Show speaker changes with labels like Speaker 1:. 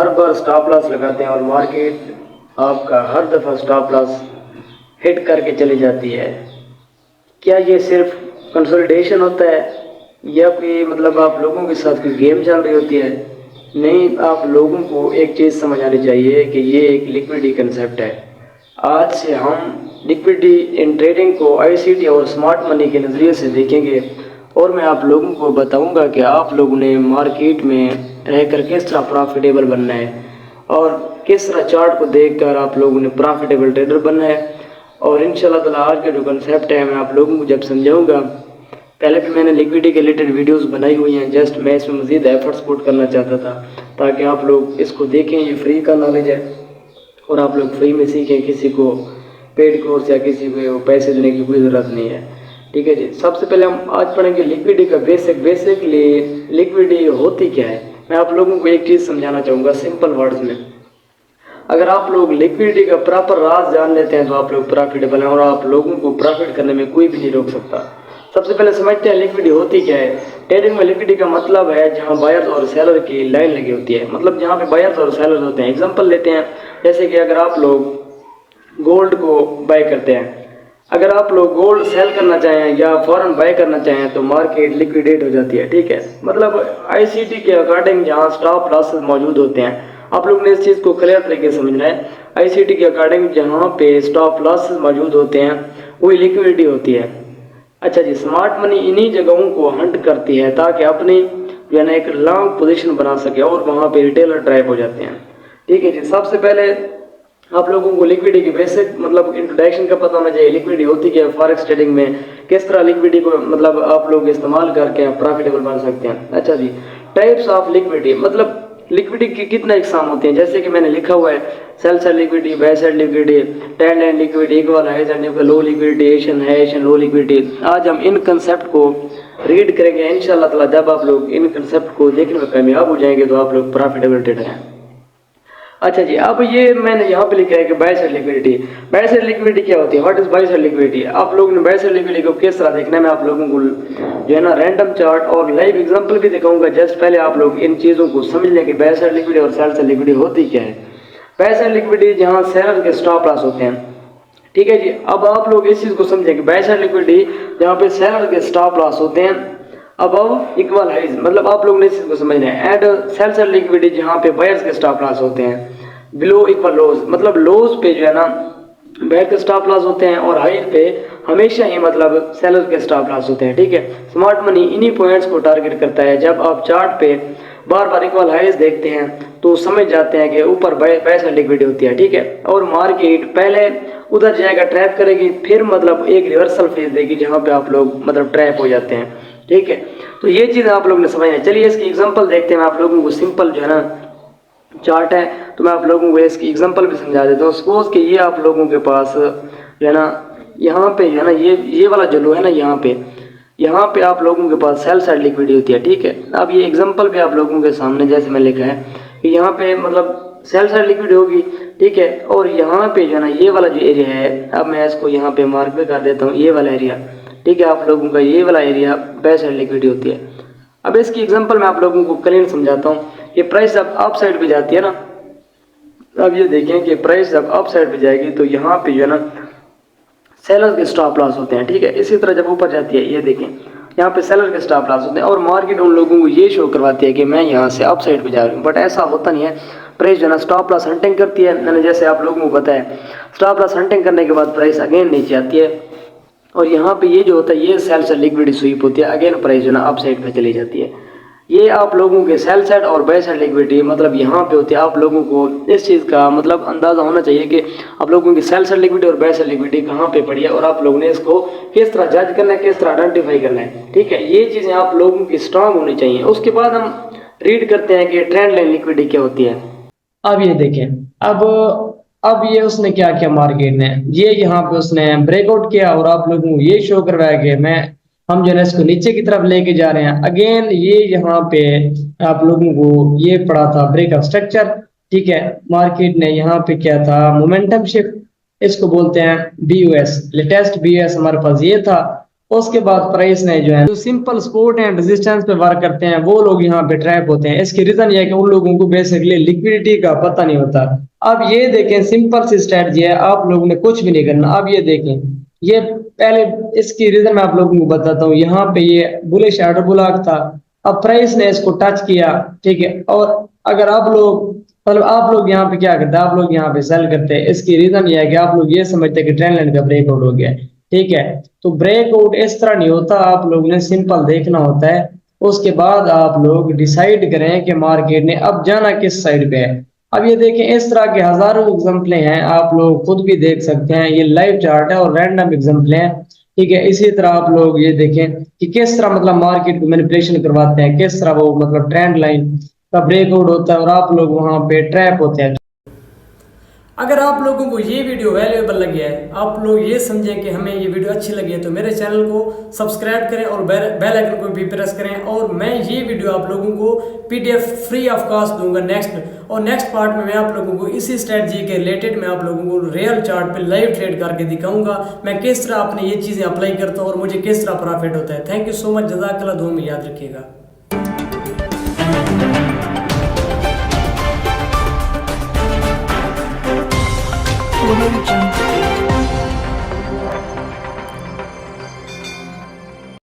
Speaker 1: हर बार stop loss लगाते हैं और मार्केट आपका हर दफ़ा स्टॉप लॉस हिट करके चली जाती है, क्या ये सिर्फ कंसोलिडेशन होता है या कोई मतलब आप लोगों के साथ कोई गेम चल रही होती है? नहीं, आप लोगों को एक चीज़ समझ आनी चाहिए कि ये एक लिक्विडिटी कंसेप्ट है। आज से हम लिक्विडिटी इन ट्रेडिंग को आईसीटी और स्मार्ट मनी के नज़रिए से देखेंगे और मैं आप लोगों को बताऊंगा कि आप लोगों ने मार्केट में रहकर किस तरह प्रॉफिटेबल बनना है और किस तरह चार्ट को देखकर आप लोगों ने प्रॉफिटेबल ट्रेडर बनना है। और इंशाल्लाह ताला आज का जो कंसेप्ट है मैं आप लोगों को जब समझाऊंगा, पहले भी मैंने लिक्विडिटी के रिलेटेड वीडियोस बनाई हुई हैं, जस्ट मैं इसमें मज़ीद एफर्ट्स पुट करना चाहता था ताकि आप लोग इसको देखें। ये फ्री का नॉलेज है और आप लोग फ्री में सीखें, किसी को पेड कोर्स या किसी को पैसे देने की कोई ज़रूरत नहीं है। ठीक है जी, सबसे पहले हम आज पढ़ेंगे लिक्विडिटी का बेसिकली लिक्विडिटी होती क्या है। मैं आप लोगों को एक चीज़ समझाना चाहूँगा सिंपल वर्ड्स में। अगर आप लोग लिक्विडिटी का प्रॉपर राज जान लेते हैं तो आप लोग प्रॉफिटेबल हैं और आप लोगों को प्रॉफिट करने में कोई भी नहीं रोक सकता। सबसे पहले समझते हैं लिक्विडिटी होती क्या है। ट्रेडिंग में लिक्विडिटी का मतलब है जहां बायर्स और सेलर की लाइन लगी होती है, मतलब जहां पे बायर्स और सेलर होते हैं। एग्जांपल लेते हैं, जैसे कि अगर आप लोग गोल्ड को बाय करते हैं, अगर आप लोग गोल्ड सेल करना चाहें या फॉरन बाय करना चाहें तो मार्केट लिक्विडेट हो जाती है। ठीक है, मतलब आईसीटी के अकॉर्डिंग जहां स्टॉप लॉसेस मौजूद होते हैं, आप लोग ने इस चीज़ को क्लियर तरीके से समझना है। आईसीटी के अकॉर्डिंग जहां पे स्टॉप लॉसेस मौजूद होते हैं वही लिक्विडिटी होती है। अच्छा जी, स्मार्ट मनी इन्हीं जगहों को हंट करती है ताकि अपनी जो है ना एक लॉन्ग पोजीशन बना सके और वहाँ पे रिटेलर ट्रैप हो जाते हैं। ठीक है जी, सबसे पहले आप लोगों को लिक्विडिटी की बेसिक मतलब इंट्रोडक्शन का पता होना चाहिए। लिक्विडिटी होती क्या है, फॉरेक्स ट्रेडिंग में किस तरह लिक्विडिटी को मतलब आप लोग इस्तेमाल करके प्रॉफिटेबल बन सकते हैं। अच्छा जी, टाइप्स ऑफ लिक्विडिटी, मतलब लिक्विडिटी के कितने इकसाम होते हैं, जैसे कि मैंने लिखा हुआ है sell side liquidity, buy side liquidity, trend line liquidity, equal highs and low liquidity, Asian है, एशियन लो लिक्विडिटी। आज हम इन कंसेप्ट को रीड करेंगे इंशाल्लाह ताला। जब आप लोग इन कंसेप्ट को देखने में कामयाब हो जाएंगे तो आप लोग प्रॉफिटेबल ट्रेडर हैं। अच्छा जी, अब ये मैंने यहाँ पे लिखा है कि bye side liquidity. Buy side liquidity क्या होती है, what is by side liquidity. आप लोगों ने बाय साइड लिक्विडिटी को किस तरह देखना है मैं आप लोगों को जो है ना रैंडम चार्ट और लाइव एग्जांपल भी दिखाऊंगा। जस्ट पहले आप लोग इन चीज़ों को समझ लें कि बाय साइड लिक्विडिटी और सेल साइड लिक्विडिटी होती क्या है। बाय साइड लिक्विडिटी जहाँ सेलर के स्टॉप लॉस होते हैं। ठीक है जी, अब आप लोग इस चीज़ को समझें कि बाय साइड लिक्विडिटी जहाँ पे सेलर के स्टॉप लॉस होते हैं अबव इक्वल हाइज, मतलब आप लोग ने इस चीज़ को समझना है। एंड सेल साइड लिक्विडिटी जहाँ पे बायर्स के स्टॉप लॉस होते हैं बिलो इक्वल लोज, मतलब लोज पे जो है ना बायर के स्टॉप लॉस होते हैं और हाई पे हमेशा ही मतलब सेलर के स्टॉप लॉस होते हैं। ठीक है, स्मार्ट मनी इन्हीं पॉइंट्स को टारगेट करता है। जब आप चार्ट पे बार बार इक्वल हाइज देखते हैं तो समझ जाते हैं कि ऊपर पैसा लिक्विडिटी होती है। ठीक है, और मार्केट पहले उधर जाएगा, ट्रैप करेगी, फिर मतलब एक रिवर्सल फेज देगी जहाँ पे आप लोग मतलब ट्रैप हो जाते हैं। ठीक है, तो ये चीज़ आप लोग ने समझना है। चलिए इसकी एग्जाम्पल देखते हैं। मैं आप लोगों को सिंपल जो है ना चार्ट है तो मैं आप लोगों को इसकी एग्जांपल भी समझा देता हूँ। सपोज कि ये आप लोगों के पास जो है ना यहाँ पे है ना ये वाला जो लो है ना यहाँ पे आप लोगों के पास सेल साइड लिक्विडिटी होती है। ठीक है, अब ये एग्जांपल भी आप लोगों के सामने जैसे मैं लिखा है कि यहाँ पे मतलब सेल साइड लिक्विडिटी होगी। ठीक है, और यहाँ पे जो है ना ये वाला जो एरिया है, अब मैं इसको यहाँ पे मार्क भी कर देता हूँ, ये वाला एरिया। ठीक है, आप लोगों का ये वाला एरिया बाय साइड लिक्विडिटी होती है। अब इसकी एग्जांपल मैं आप लोगों को क्लियर समझाता हूँ। ये प्राइस जब अप साइड पे जाती है ना, अब ये देखें कि प्राइस जब अप साइड पे जाएगी तो यहाँ पे जो है ना सेलर के स्टॉप लॉस होते हैं। ठीक है, इसी तरह जब ऊपर जाती है ये देखें यहाँ पे सेलर के स्टॉप लॉस होते हैं और मार्केट उन लोगों को ये शो करवाती है कि मैं यहाँ से अप साइड पे जा रही हूँ, बट ऐसा होता नहीं है। प्राइस जो है ना स्टॉप लॉस हंटिंग करती है। मैंने जैसे आप लोगों को बताया, स्टॉप लॉस हंटिंग करने के बाद प्राइस अगेन नीचे आती है और यहाँ पे ये जो होता है ये सेल साइड लिक्विडिटी स्वीप होती है, अगेन प्राइस जो है ना अप साइड पे चली जाती है। ये आप लोगों के सेल साइड और बाय साइड लिक्विडिटी मतलब यहाँ पे होती है। आप लोगों को इस चीज़ का मतलब अंदाज़ा होना चाहिए कि आप लोगों की सेल साइड लिक्विडिटी और बाय साइड लिक्विडिटी कहाँ पे पड़ी है और आप लोगों ने इसको किस तरह जज करना है, किस तरह आइडेंटिफाई करना है। ठीक है, ये चीज़ें आप लोगों की स्ट्रांग होनी चाहिए। उसके बाद हम रीड करते हैं कि ट्रेंड लाइन लिक्विडिटी क्या होती है। अब ये देखें, अब ये उसने क्या किया, मार्केट ने ये यहाँ पे उसने ब्रेकआउट किया और आप लोगों को ये शो करवाया कि हम जो है इसको नीचे की तरफ लेके जा रहे हैं। अगेन ये यहाँ पे आप लोगों को ये पड़ा था ब्रेकअप स्ट्रक्चर। ठीक है, मार्केट ने यहाँ पे क्या था, मोमेंटम शिफ्ट, इसको बोलते हैं बीयूएस, लेटेस्ट बीयूएस हमारे पास ये था
Speaker 2: उसके बाद प्राइस ने जो है जो सिंपल सपोर्ट एंड रेजिस्टेंस पे वर्क करते हैं वो लोग यहाँ पे ट्रैप होते हैं। इसकी रीजन ये है कि उन लोगों को बेसिकली लिक्विडिटी का पता नहीं होता। अब ये देखें, सिंपल सी स्ट्रेटजी है, आप लोगों ने कुछ भी नहीं करना। अब ये देखें, ये पहले इसकी रीजन मैं आप लोगों को बताता हूँ। यहाँ पे ये बुलिश ऑर्डर ब्लॉक था, अब प्राइस ने इसको टच किया, ठीक है। और अगर आप लोग मतलब आप लोग यहाँ पे क्या करते हैं, आप लोग यहाँ पे सेल करते हैं। इसकी रीजन ये है कि आप लोग ये समझते हैं कि ट्रेंड लाइन का ब्रेकआउट हो गया है, ठीक है। तो ब्रेकआउट इस तरह नहीं होता, आप लोग ने सिंपल देखना होता है। उसके बाद आप लोग डिसाइड करें कि मार्केट ने अब जाना किस साइड पे है। अब ये देखें, इस तरह के हजारों एग्जाम्पलें हैं, आप लोग खुद भी देख सकते हैं। ये लाइव चार्ट है और रैंडम एग्जाम्पल है, ठीक है। इसी तरह आप लोग ये देखें कि किस तरह मतलब मार्केट को मैनिपुलेशन करवाते हैं, किस तरह वो मतलब ट्रेंड लाइन का ब्रेकआउट होता है और आप लोग वहां पे ट्रैप होते हैं।
Speaker 3: अगर आप लोगों को ये वीडियो वैल्यूएबल लगी है, आप लोग ये समझें कि हमें ये वीडियो अच्छी लगी है, तो मेरे चैनल को सब्सक्राइब करें और बेल आइकन को भी प्रेस करें। और मैं ये वीडियो आप लोगों को पीडीएफ फ्री ऑफ कॉस्ट दूंगा नेक्स्ट पार्ट में मैं आप लोगों को इसी स्ट्रेटजी के रिलेटेड मैं आप लोगों को रियल चार्ट पे लाइव ट्रेड करके दिखाऊंगा मैं किस तरह अपने ये चीज़ें अप्लाई करता हूँ और मुझे किस तरह प्रॉफिट होता है। थैंक यू सो मच, जज़ाकल्लाह, दुआ में याद रखिएगा।
Speaker 4: Audio Jungle.